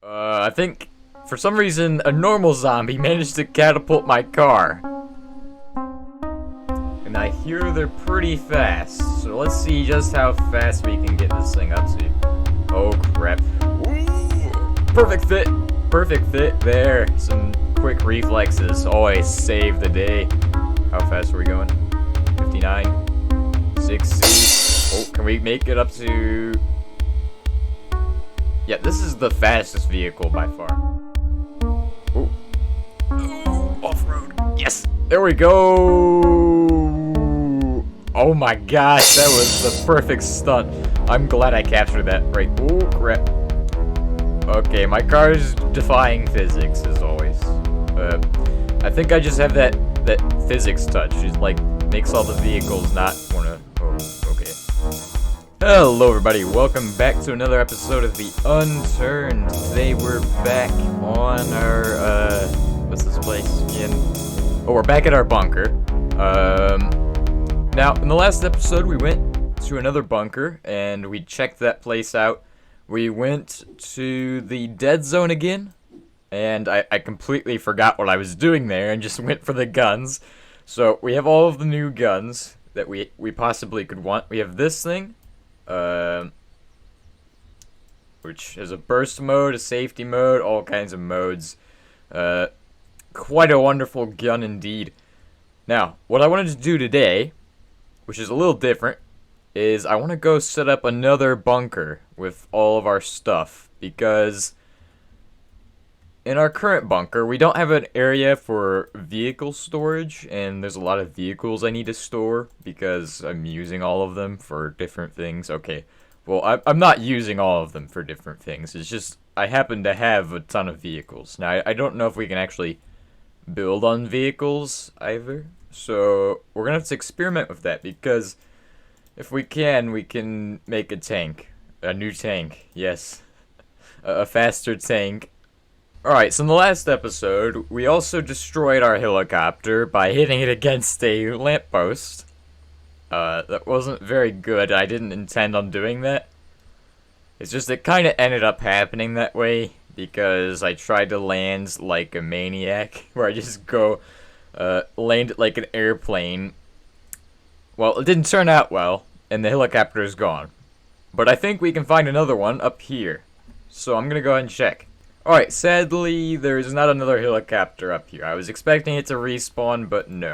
I think for some reason a normal zombie managed to catapult my car. And I hear they're pretty fast, so let's see just how fast we can get this thing up to. Oh crap. Ooh, perfect fit! Perfect fit there. Some quick reflexes always save the day. How fast are we going? 59, 60. Oh, can we make it up to... Yeah, this is the fastest vehicle by far. Ooh. Ooh, off-road. Yes! There we go! Oh my gosh, that was the perfect stunt. I'm glad I captured that right. Oh crap. Okay, my car is defying physics as always. I think I just have that physics touch. It like makes all the vehicles not wanna. Oh, okay. Hello everybody, welcome back to another episode of the Unturned. Today we're back on our what's this place again? Oh, we're back at our bunker. Now in the last episode we went to another bunker and we checked that place out. We went to the dead zone again, and I completely forgot what I was doing there and just went for the guns. So we have all of the new guns that we possibly could want. We have this thing, which is a burst mode, a safety mode, all kinds of modes. Quite a wonderful gun indeed. Now, what I wanted to do today, which is a little different, is I want to go set up another bunker with all of our stuff, because in our current bunker we don't have an area for vehicle storage, and there's a lot of vehicles I need to store because I'm using all of them for different things. Okay, well, I'm not using all of them for different things, it's just I happen to have a ton of vehicles. Now I don't know if we can actually build on vehicles either, so we're gonna have to experiment with that, because if we can make a tank. A new tank, yes. A faster tank. Alright, so in the last episode, we also destroyed our helicopter by hitting it against a lamppost. That wasn't very good. I didn't intend on doing that. It's just it kind of ended up happening that way, because I tried to land like a maniac, where I just go, land it like an airplane. Well, it didn't turn out well, and the helicopter is gone. But I think we can find another one up here. So I'm gonna go ahead and check. Alright, sadly, there is not another helicopter up here. I was expecting it to respawn, but no.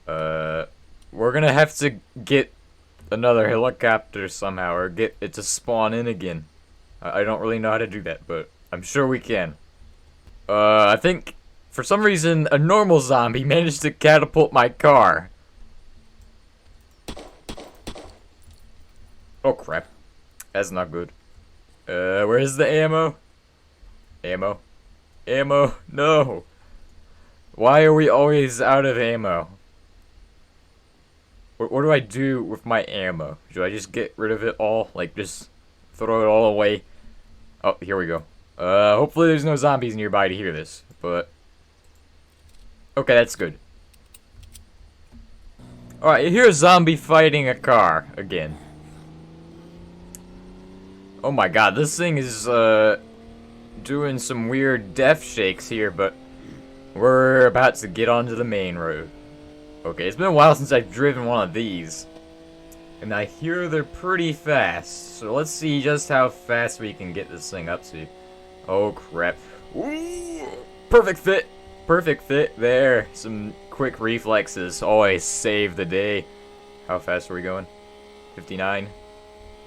We're gonna have to get another helicopter somehow, or get it to spawn in again. I don't really know how to do that, but I'm sure we can. I think, for some reason, a normal zombie managed to catapult my car. Oh crap. That's not good. Where's the ammo? Ammo. Ammo. No. Why are we always out of ammo? What do I do with my ammo? Do I just get rid of it all? Like, just throw it all away? Oh, here we go. Hopefully there's no zombies nearby to hear this, but... Okay, that's good. Alright, you hear a zombie fighting a car again. Oh my god, this thing is, doing some weird death shakes here, but we're about to get onto the main road. Okay, it's been a while since I've driven one of these, and I hear they're pretty fast, so let's see just how fast we can get this thing up to. Oh crap. Ooh, perfect fit! Perfect fit there. Some quick reflexes always save the day. How fast are we going? 59,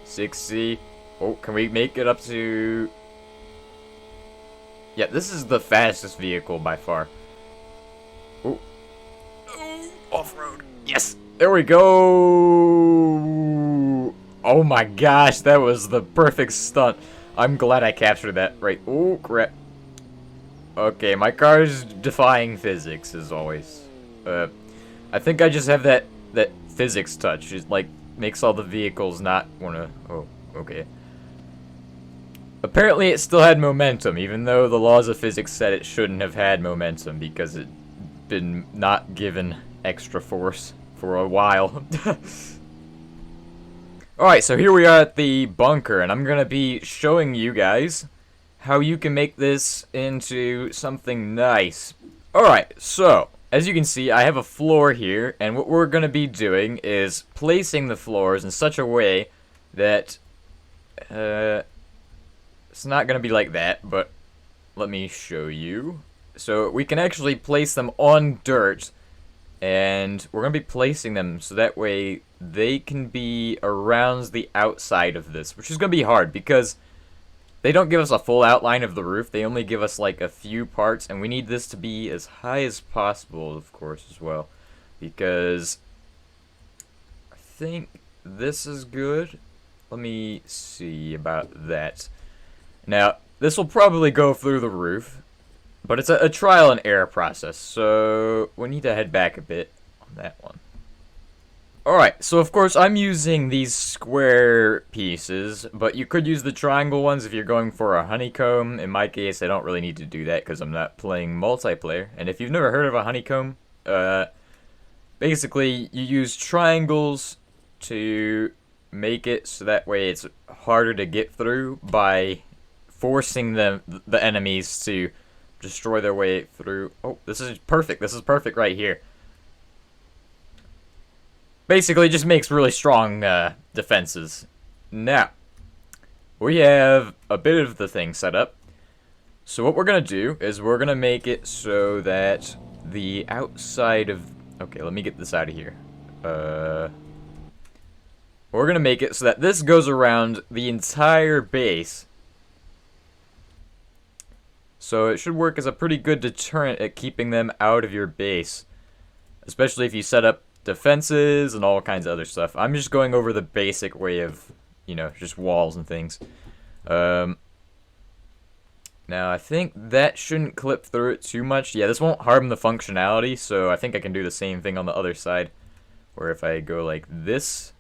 60. Oh, can we make it up to... Yeah, this is the fastest vehicle by far. Oh. Ooh, off-road. Yes! There we go! Oh my gosh, that was the perfect stunt. I'm glad I captured that right. Oh, crap. Okay, my car is defying physics as always. I think I just have that physics touch. It like makes all the vehicles not wanna... Oh, okay. Apparently it still had momentum, even though the laws of physics said it shouldn't have had momentum, because it'd been not given extra force for a while. Alright, so here we are at the bunker, and I'm gonna be showing you guys how you can make this into something nice. Alright, so, as you can see, I have a floor here, and what we're going to be doing is placing the floors in such a way that, it's not going to be like that, but let me show you. So, we can actually place them on dirt, and we're going to be placing them so that way they can be around the outside of this, which is going to be hard, because they don't give us a full outline of the roof. They only give us like a few parts, and we need this to be as high as possible, of course, as well. Because I think this is good. Let me see about that. Now, this will probably go through the roof, but it's a trial and error process, so we need to head back a bit on that one. Alright, so of course I'm using these square pieces, but you could use the triangle ones if you're going for a honeycomb. In my case, I don't really need to do that because I'm not playing multiplayer. And if you've never heard of a honeycomb, basically you use triangles to make it so that way it's harder to get through by forcing the enemies to destroy their way through. Oh, this is perfect. This is perfect right here. Basically, it just makes really strong defenses. Now, we have a bit of the thing set up. So what we're going to do is we're going to make it so that the outside of... Okay, let me get this out of here. We're going to make it so that this goes around the entire base. So it should work as a pretty good deterrent at keeping them out of your base. Especially if you set up defenses and all kinds of other stuff. I'm just going over the basic way of, you know, just walls and things. Now, I think that shouldn't clip through it too much. Yeah, this won't harm the functionality, so I think I can do the same thing on the other side. Where if I go like this,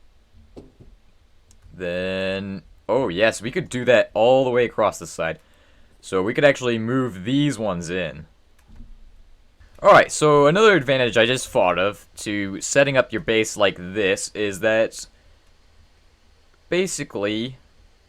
then... Oh, yes, we could do that all the way across the side. So we could actually move these ones in. Alright, so another advantage I just thought of to setting up your base like this is that basically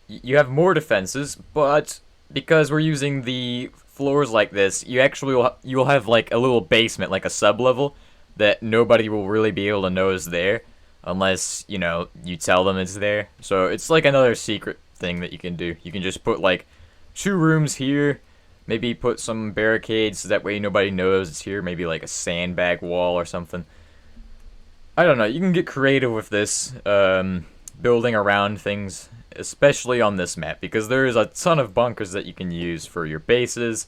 you have more defenses, but because we're using the floors like this, you'll have like a little basement, like a sub-level, that nobody will really be able to know is there unless, you know, you tell them it's there. So it's like another secret thing that you can do. You can just put like 2 rooms here. Maybe put some barricades so that way nobody knows it's here. Maybe like a sandbag wall or something. I don't know. You can get creative with this, building around things, especially on this map, because there is a ton of bunkers that you can use for your bases.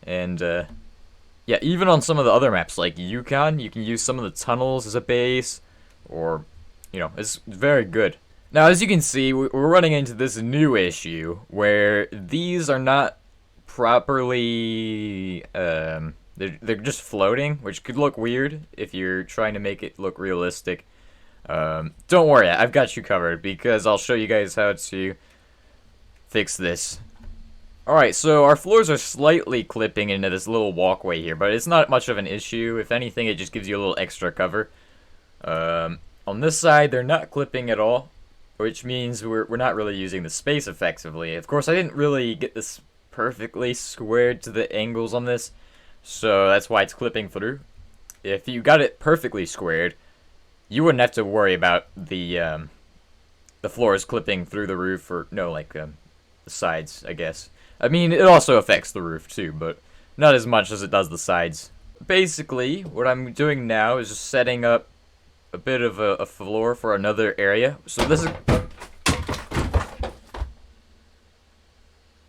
And, yeah, even on some of the other maps, like Yukon, you can use some of the tunnels as a base, or, you know, it's very good. Now, as you can see, we're running into this new issue where these are not properly, they're just floating, which could look weird if you're trying to make it look realistic. Don't worry, I've got you covered, because I'll show you guys how to fix this. Alright, so our floors are slightly clipping into this little walkway here, but it's not much of an issue. If anything, it just gives you a little extra cover. On this side, they're not clipping at all, which means we're not really using the space effectively. Of course, I didn't really get this perfectly squared to the angles on this, so that's why it's clipping through. If you got it perfectly squared, you wouldn't have to worry about the floors clipping through the roof, or no, like the sides, I guess. I mean, it also affects the roof too, but not as much as it does the sides. Basically, what I'm doing now is just setting up a bit of a floor for another area. So this is...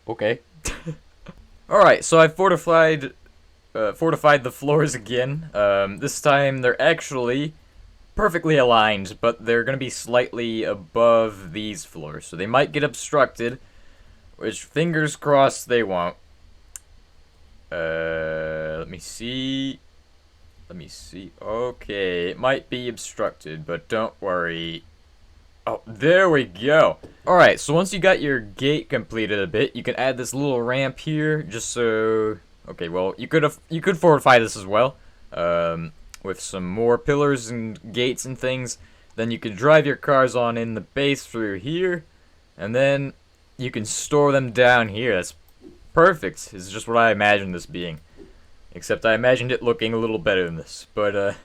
Okay. Alright, so I've fortified the floors again. This time they're actually perfectly aligned, but they're going to be slightly above these floors. So they might get obstructed, which fingers crossed they won't. Let me see. Okay, it might be obstructed, but don't worry. Oh, there we go. Alright, so once you got your gate completed a bit, you can add this little ramp here, just so... Okay, well, you could fortify this as well, with some more pillars and gates and things. Then you could drive your cars on in the base through here, and then you can store them down here. That's perfect. It's just what I imagined this being. Except I imagined it looking a little better than this. But,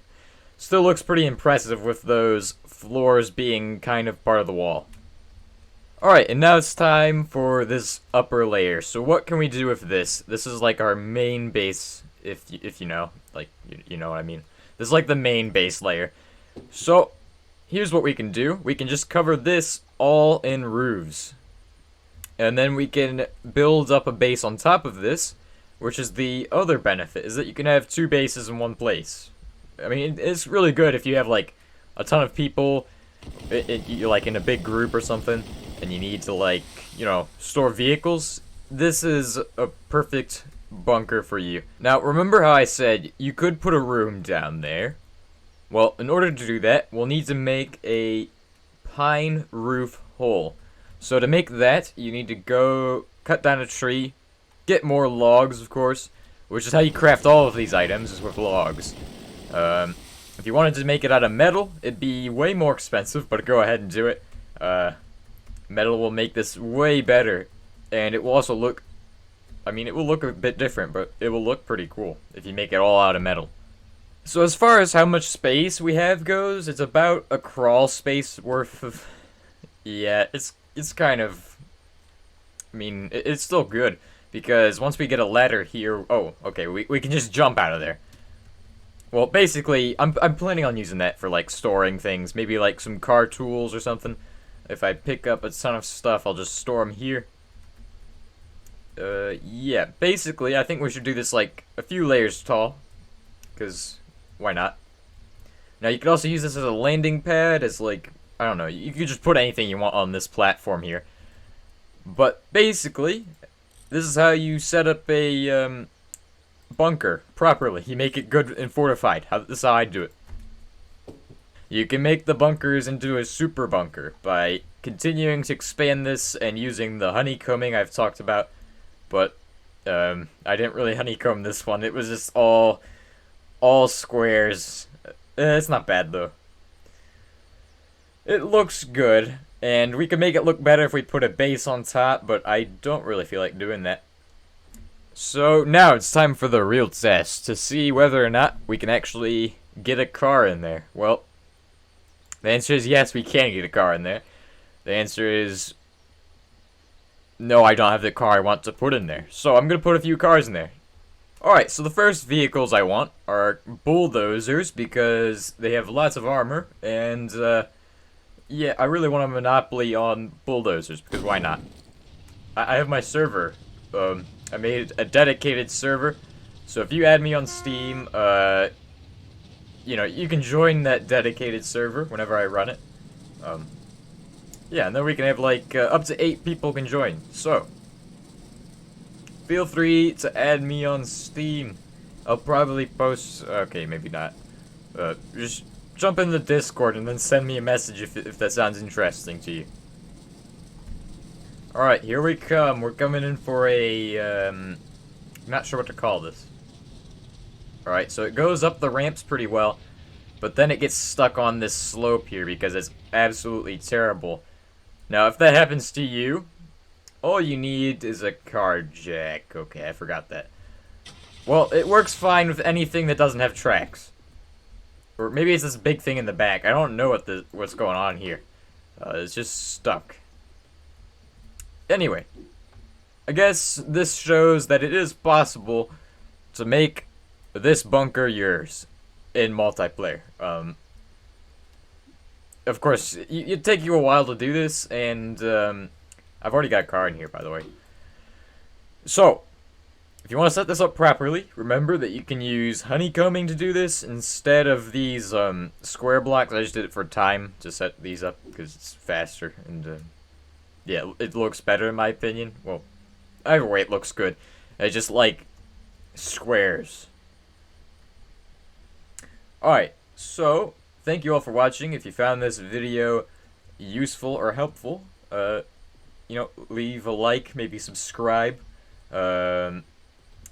still looks pretty impressive with those floors being kind of part of the wall. Alright, and now it's time for this upper layer. So what can we do with this? This is like our main base, if you know. Like, you know what I mean. This is like the main base layer. So, here's what we can do. We can just cover this all in roofs. And then we can build up a base on top of this, which is the other benefit, is that you can have two bases in one place. I mean, it's really good if you have, like, a ton of people, you're, like, in a big group or something, and you need to, like, you know, store vehicles. This is a perfect bunker for you. Now, remember how I said you could put a room down there? Well, in order to do that, we'll need to make a pine roof hole. So to make that, you need to go cut down a tree, get more logs, of course, which is how you craft all of these items, is with logs. If you wanted to make it out of metal, it'd be way more expensive, but go ahead and do it. Metal will make this way better, and it will also look, I mean, it will look a bit different, but it will look pretty cool if you make it all out of metal. So as far as how much space we have goes, it's about a crawl space worth of, yeah, it's kind of, I mean, it's still good, because once we get a ladder here, oh, okay, we can just jump out of there. Well, basically, I'm planning on using that for, like, storing things. Maybe, like, some car tools or something. If I pick up a ton of stuff, I'll just store them here. Yeah. Basically, I think we should do this, like, a few layers tall. Because, why not? Now, you could also use this as a landing pad, as, like, I don't know. You could just put anything you want on this platform here. But, basically, this is how you set up a, bunker properly. You make it good and fortified. This is how I do it. You can make the bunkers into a super bunker by continuing to expand this and using the honeycombing I've talked about. But I didn't really honeycomb this one. It was just all squares. It's not bad though. It looks good, and we can make it look better if we put a base on top, but I don't really feel like doing that. So now it's time for the real test, to see whether or not we can actually get a car in there. Well, the answer is yes, we can get a car in there. The answer is no, I don't have the car I want to put in there. So I'm going to put a few cars in there. Alright, so the first vehicles I want are bulldozers, because they have lots of armor, and yeah, I really want a monopoly on bulldozers, because why not? I have my server. I made a dedicated server, so if you add me on Steam, you know, you can join that dedicated server whenever I run it. Yeah, and then we can have, like, up to 8 people can join, so feel free to add me on Steam. I'll probably post, okay, maybe not, just jump in the Discord and then send me a message if that sounds interesting to you. Alright, here we come. We're coming in for a, not sure what to call this. Alright, so it goes up the ramps pretty well, but then it gets stuck on this slope here because it's absolutely terrible. Now, if that happens to you, all you need is a car jack. Okay, I forgot that. Well, it works fine with anything that doesn't have tracks. Or maybe it's this big thing in the back. I don't know what's going on here. It's just stuck. Anyway, I guess this shows that it is possible to make this bunker yours in multiplayer. Of course, it'd take you a while to do this, and I've already got a car in here, by the way. So, if you want to set this up properly, remember that you can use honeycombing to do this instead of these square blocks. I just did it for time to set these up because it's faster and yeah, it looks better in my opinion. Well, either way, it looks good. I just like squares. Alright, so thank you all for watching. If you found this video useful or helpful, you know, leave a like, maybe subscribe. If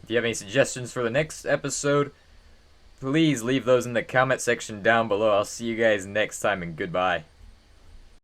you have any suggestions for the next episode, please leave those in the comment section down below. I'll see you guys next time, and goodbye.